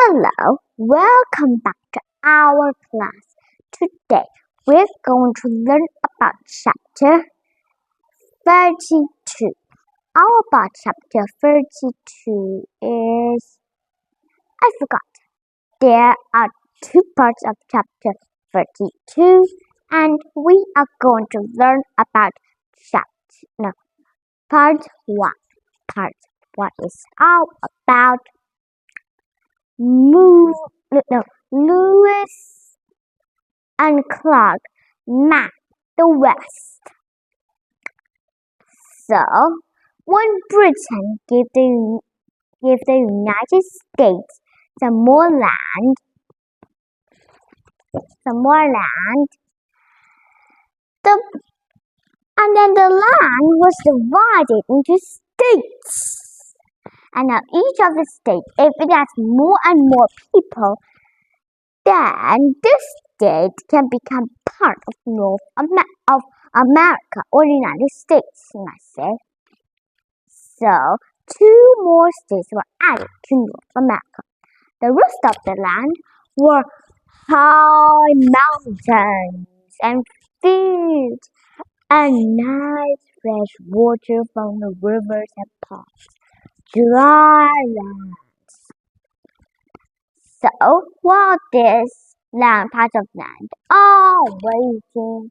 Hello, welcome back to our class. Today we're going to learn about chapter 32. All about chapter 32 is... I forgot. There are two parts of chapter 32 and we are going to learn about part 1. Part 1 is all about Lewis and Clark map the West. So, when Britain gave the United States some more land, and then the land was divided into states. And now each of the states, if it has more and more people, then this state can become part of of America or the United States, you might say. So, 2 more states were added to North America. The rest of the land were high mountains and fields and nice fresh water from the rivers and ponds. Dry lands. So, while this part of land are waiting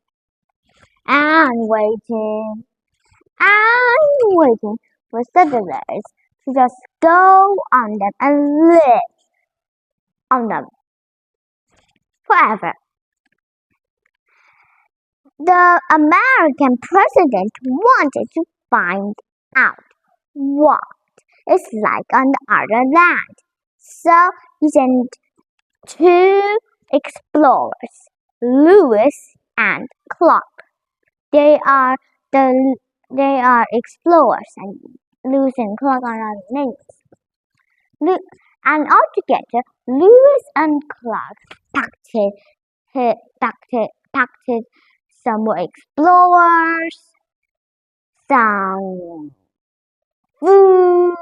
for settlers to just go on them and live on them forever. The American president wanted to find out what it's like on the other land. So he sent 2 explorers, Lewis and Clark. They are explorers, and Lewis and Clark are other names. And altogether, Lewis and Clark packed some more explorers, some food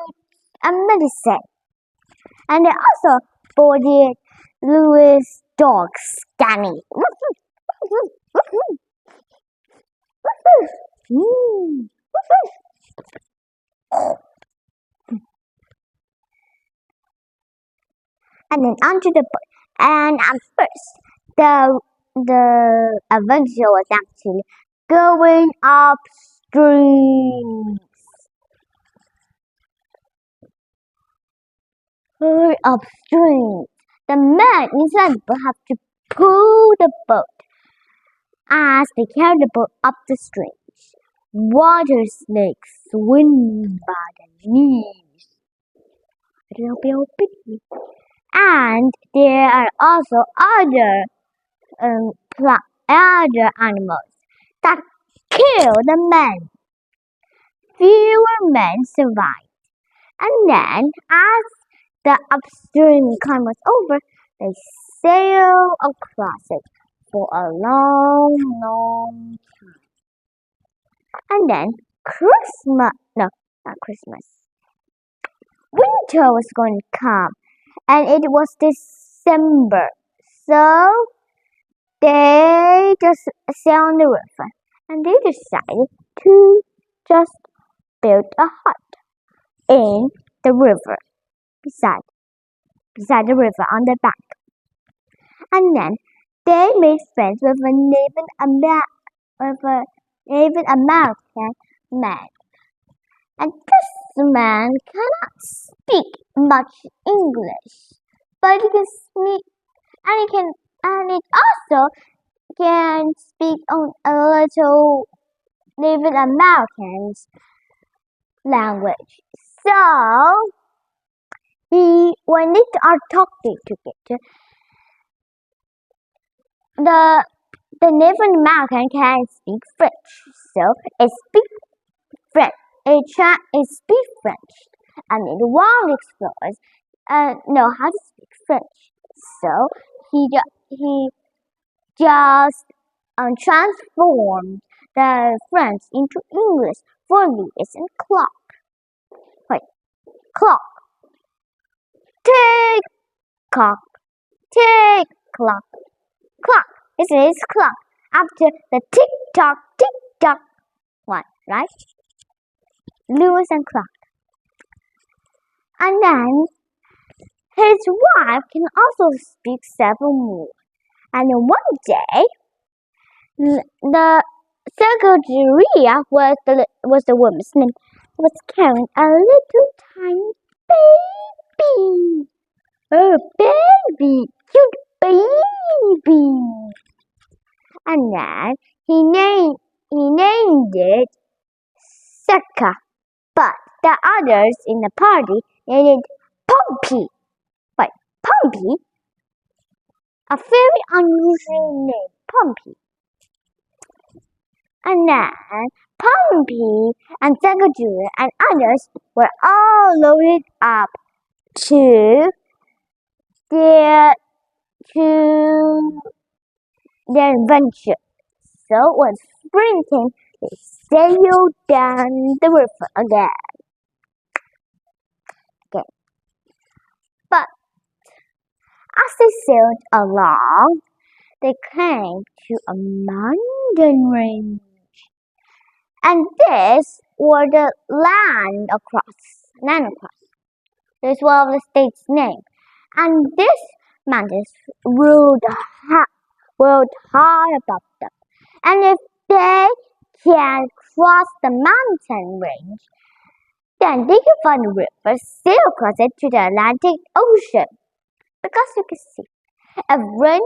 and medicine. And they also boarded Lewis' dog, Scanny. And then onto the boat. And at first, the adventure was actually going upstream. Upstream. The men inside the boat have to pull the boat as they carry the boat up the stream. Water snakes swim by the knees. And there are also other animals that kill the men. Fewer men survive. And then, as the upstream climb was over, they sail across it for a long, long time. And then winter was going to come, and it was December. So they just sailed on the river, and they decided to just build a hut in the river, beside the river on the bank. And then they made friends with a Native American man. And this man cannot speak much English, but he can speak, and it also can speak on a little Native American's language. So when they are talking together, the Native American can speak French, so it speaks French. It speaks French, and the wild explorers know how to speak French. So he just transformed the French into English for Lewis and Clark. Clark, take clock, tick clock, clock. It says clock after the tick tock one, right? Lewis and Clark. And then his wife can also speak several more. And one day, the secretary was the woman's name, was carrying a little tiny baby. A baby, cute baby. And then he named it Seka. But the others in the party named it Pompey. Wait, Pompey? A very unusual name, Pompey. And then Pompey and Secretary and others were all loaded up to their adventure. So when spring came, they sailed down the river again. Okay. But as they sailed along, they came to a mountain range. And this was the land across. This was the state's name. And this mountains ruled high above them. And if they can cross the mountain range, then they can find a river, sail across it to the Atlantic Ocean. Because you can see, if rain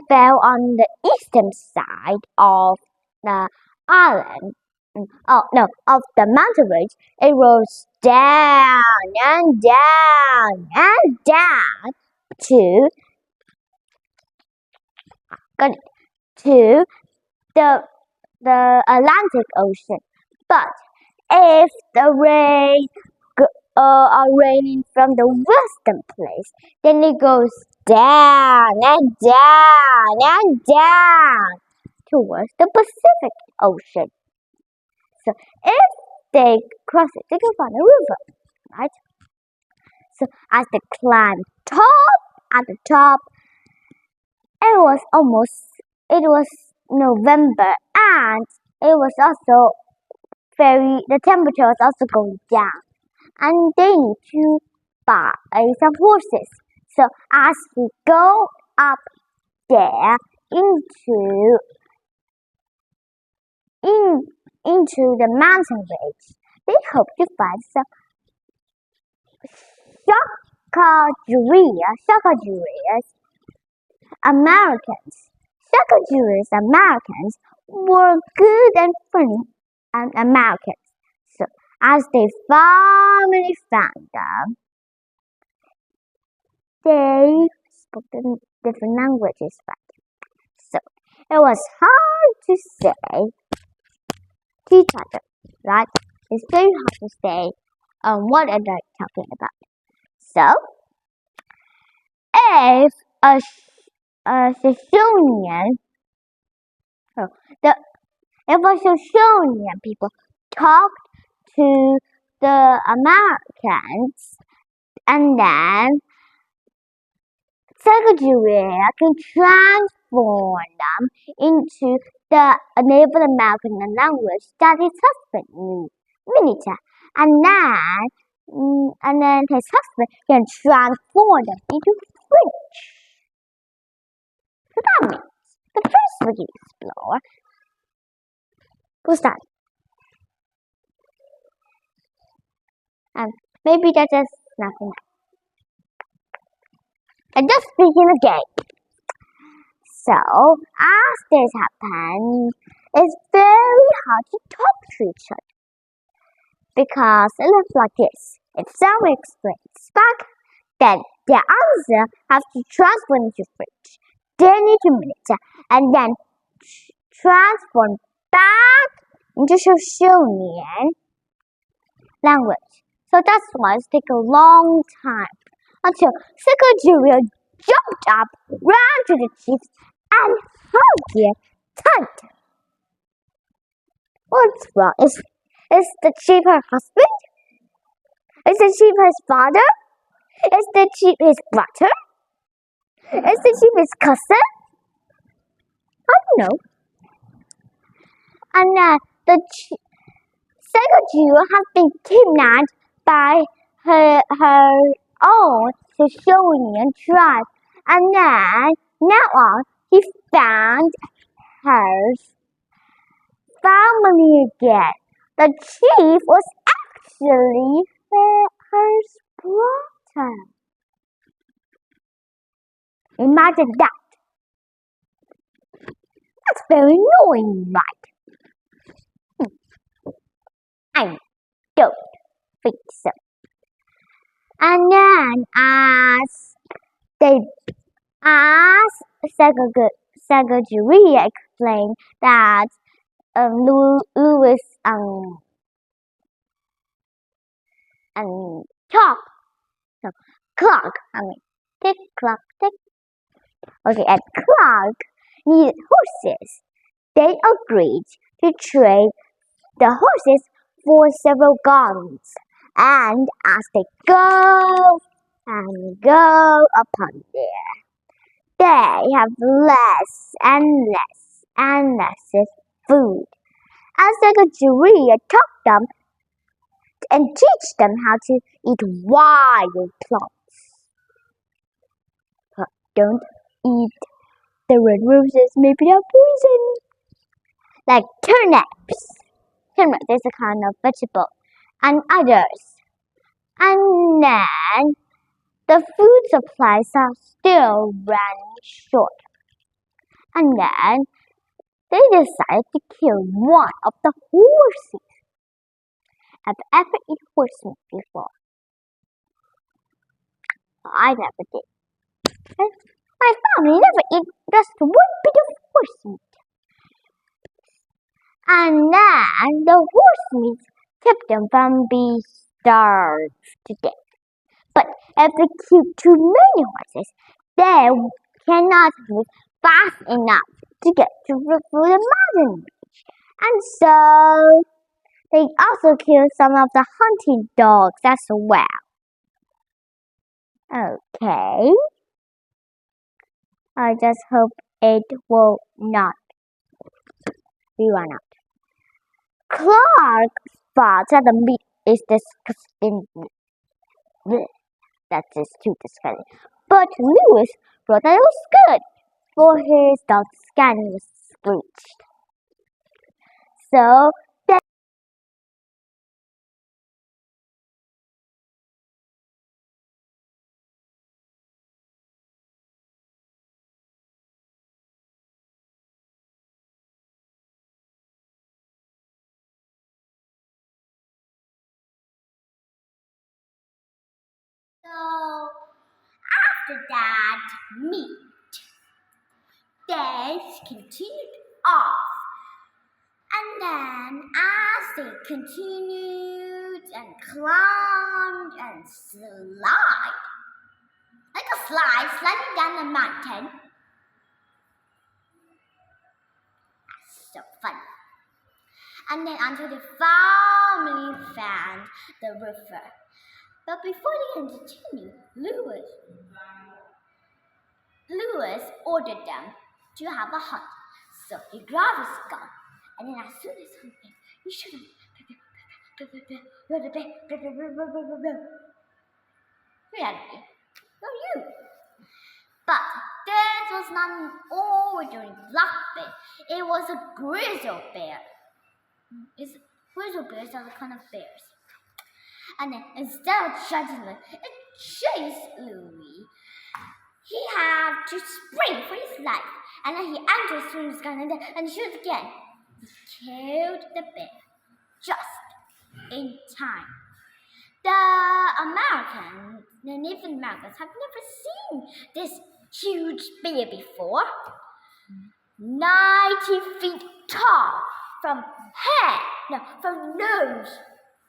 fell on the eastern side of the island, of the mountain range, it rolls down and down and down to the Atlantic Ocean. But if the rain are raining from the western place, then it goes down and down and down towards the Pacific Ocean. So if they cross it, they can find a river, right? So as they climbed at the top, it was November, and it was also the temperature was also going down, and they need to buy some horses. So as we go up there into the mountain range, they hope to find some Americans were good and funny and Americans. So as they finally found them, they spoke different languages, right? So it was hard to say to each other, right? It's very hard to say what are they talking about. So if a Shoshonian people talked to the Americans, and then Secretary can transform them into the Native American language that his husband knew, Minita, and then his husband can transform them into French. So that means the first Wiki explorer was done. And maybe that's just nothing. I'm just speaking again. So, as this happened, it's very hard to talk to each other. Because it looks like this. If someone explains back, then the answer has to transform into French, then into Minita, and then transform back into Shoshonian language. So that's why it takes a long time until Secretary jumped up, ran to the chief, and hugged him tight. What's wrong? Is the chief her husband? Is the chief his father? Is the chief his brother? Is the sheep his cousin? I don't know. And the second Jew has been kidnapped by her own Sicilian tribe, and then now on he found her family again. The chief was actually her brother. Imagine that. That's very annoying, right? I don't think so. And then as Secretary explained that Lewis and Clark, tick, clock, tick. Okay, and Clark needed horses. They agreed to trade the horses for several guns. And as they go and go upon there, they have less and less food. As Secretary taught them and teach them how to eat wild plants. But don't eat the red roses, maybe they're poison. Like turnips. Turnips is a kind of vegetable. And others. And then the food supplies are still running short. And then they decided to kill one of the horses. Have you ever eaten horse meat before? I never did. My family never eat just one bit of horse meat. And then the horse meat kept them from being starved to death. But if they keep too many horses, they cannot move fast enough to get through the mountain range. And so they also killed some of the hunting dogs as well. Okay. I just hope it will not be run out. Clark thought that the meat is disgusting. That is too disgusting. But Lewis thought that it was good, for his dog's skin was bleached. So after that meat, they continued off. And then as they continued and climbed and slide, like a slide sliding down the mountain. That's so fun. And then until the family found the river. But before they can continue, Lewis ordered them to have a hunt. So he grabbed his gun, and then as soon as hunting, he shot him. Reality, not you. But this was not an ordinary black bear. It was a grizzly bear. Grizzly bears are the kind of bears. And then instead of shooting him, it chased Louis. He had to spring for his life. And then he enters through his gun and shoots again. He killed the bear just in time. The Native Americans have never seen this huge bear before. 90 feet tall from nose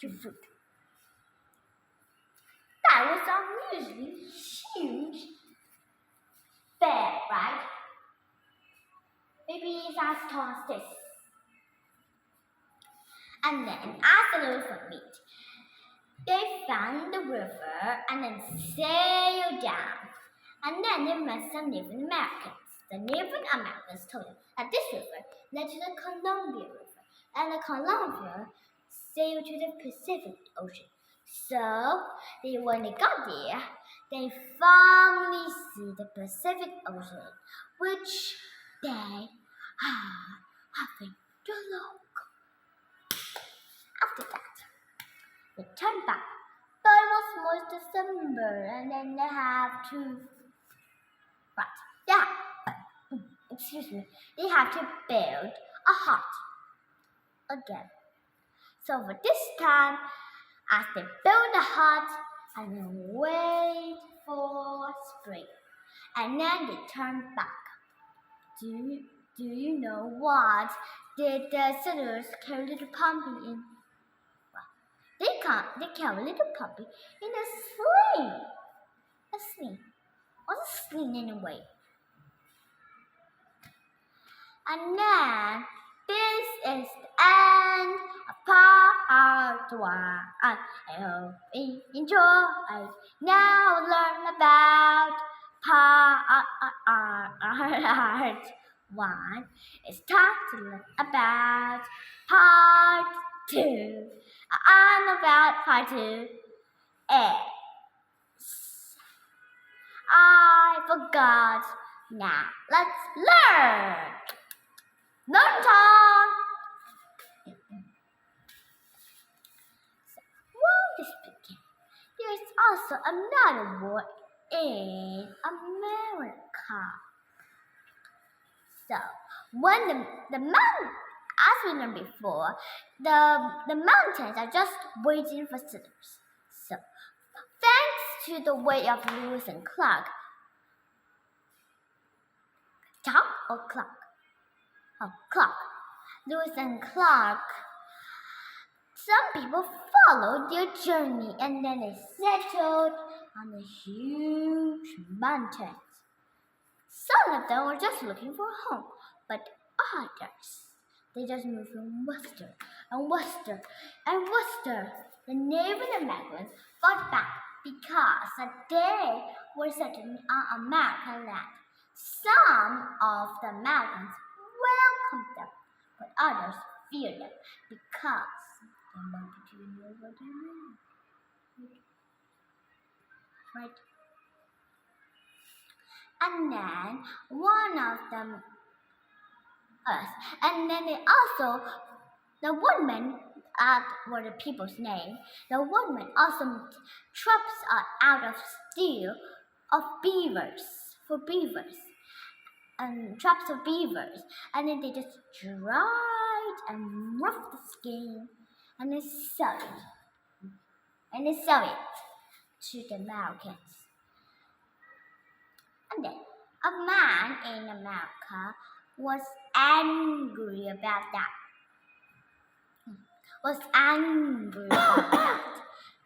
to foot. That was unusually huge bear, right? Maybe it's as tall as this. And then, as the elephant meet, they found the river and then sailed down. And then they met some Native Americans. The Native Americans told them that this river led to the Columbia River, and the Columbia sailed to the Pacific Ocean. So, when they got there, they finally see the Pacific Ocean, which they had having to look. After that, they turned back. But it was almost December, and then they have to they have to build a hut again. So for this time, as they build the hut and then wait for spring, and then they turn back. Do you know what did the settlers carry little Pompey in? Well, they carry little Pompey in a sling. A sling. What's a sling anyway? And then this is the end of part 1. I hope you enjoy. Now learn about part 1. It's time to learn about part 2. And about part 2 is I forgot. Now let's learn. Learn time. So, while this began, there is also another war in America. So, when the mountain, as we learned before, the mountains are just waiting for settlers. So, thanks to the way of Lewis and Clark, Clark. Lewis and Clark. Some people followed their journey and then they settled on the huge mountains. Some of them were just looking for a home, but others, they just moved from western and western and western. The Native Americans fought back because they were settled on American land. Some of the Americans welcomed them, but others feared them because they wanted to know what they meant. Right? And then one of them, and then they also, the woodmen, were the people's name. The woodmen also made traps out of steel of beavers, for beavers. And traps of beavers, and then they just dried and roughed the skin, and they sewed it to the Americans. And then a man in America was angry about that.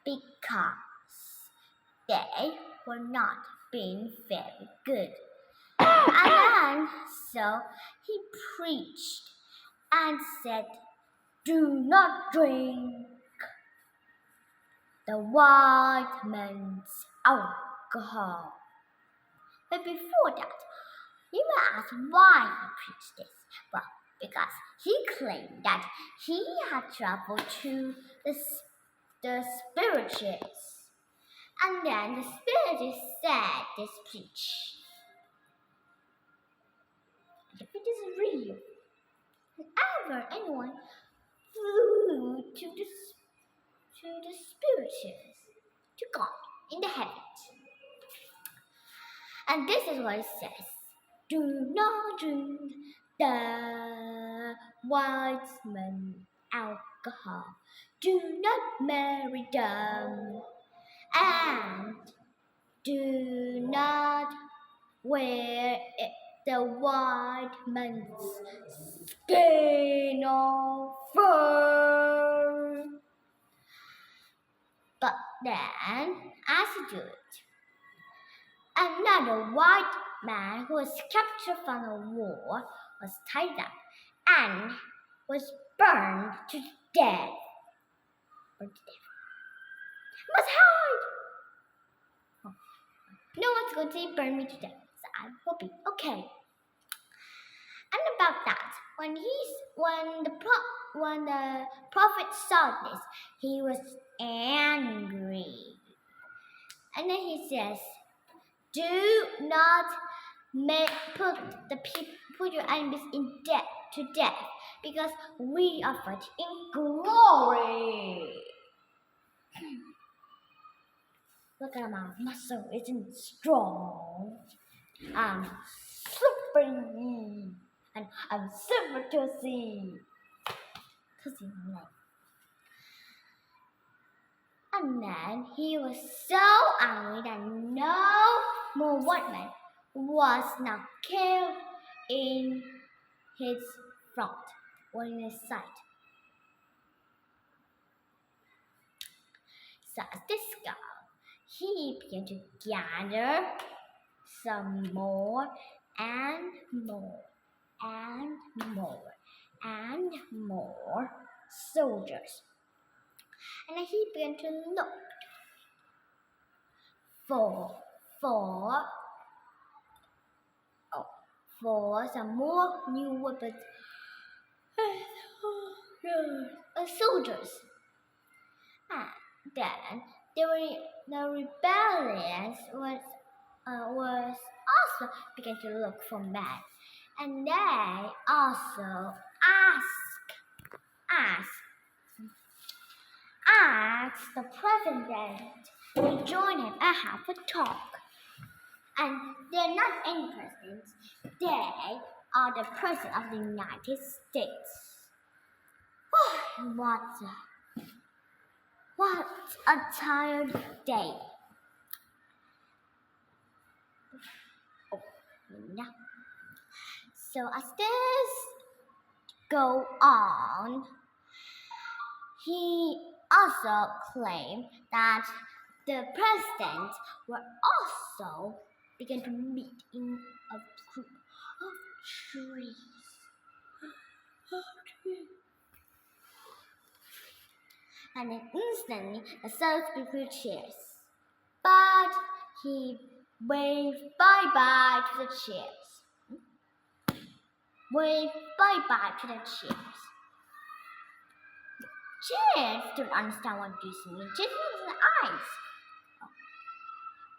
Because they were not being very good. And then, so he preached and said, "Do not drink the white man's alcohol." But before that, you may ask why he preached this. Well, because he claimed that he had traveled to the spiritualists. And then the spiritualists said this preach. If it is real, whenever anyone flew to the spirituals, to God in the heavens. And this is what it says: "Do not drink the white man's alcohol. Do not marry them, and do not wear the white man's skin or fur." But then, as he did it, another white man who was captured from the war was tied up and was burned to death. Must hide! no one's going to burn me to death, so I will be okay. And about that, when the prophet saw this, he was angry. And then he says, "Do not put your enemies to death, because we are fighting in glory." Look at my muscle, isn't strong. I'm super, and I'm super toothy. And then he was so angry that no more white man was now killed in his front or in his side. So as this guy, he began to gather some more and more and more and more soldiers. And then he began to look for some more new weapons soldiers. And then the rebellions was also began to look for men, and they also asked the president to join him and have a talk. And they're not any presidents; they are the president of the United States. What a tired day. So as this go on, he also claimed that the presidents were also began to meet in a group of trees. And then instantly the soldiers prepared chairs, but he waved bye-bye to the chairs. Waved bye-bye to the chairs. Chairs don't understand what this means. Just use the eyes.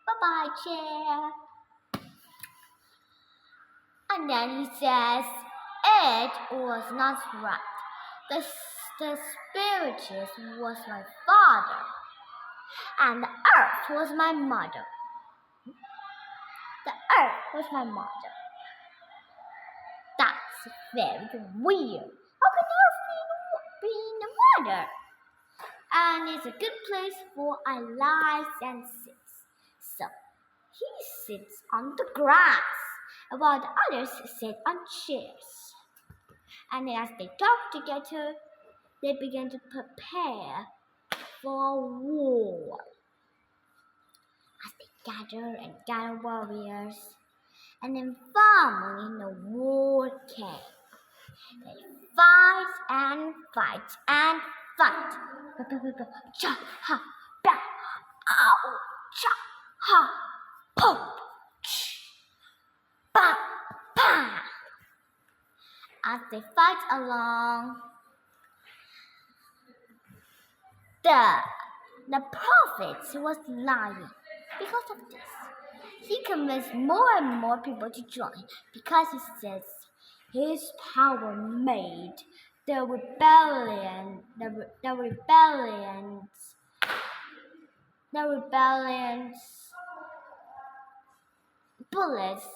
Bye-bye, chair. And then he says, it was not right. The spiritualist was my father, and the earth was my mother. The earth was my mother. That's very weird. How can earth be the mother? And it's a good place for a lies and sits. So he sits on the grass, while the others sit on chairs. And as they talk together, they began to prepare for war. As they gather warriors, and then finally the war came. They fight and fight and fight. Cha ha ba, ow, cha ha, pop, ba pa. As they fight along, the prophet was lying. Because of this, he convinced more and more people to join, because he says his power made the rebellions bullets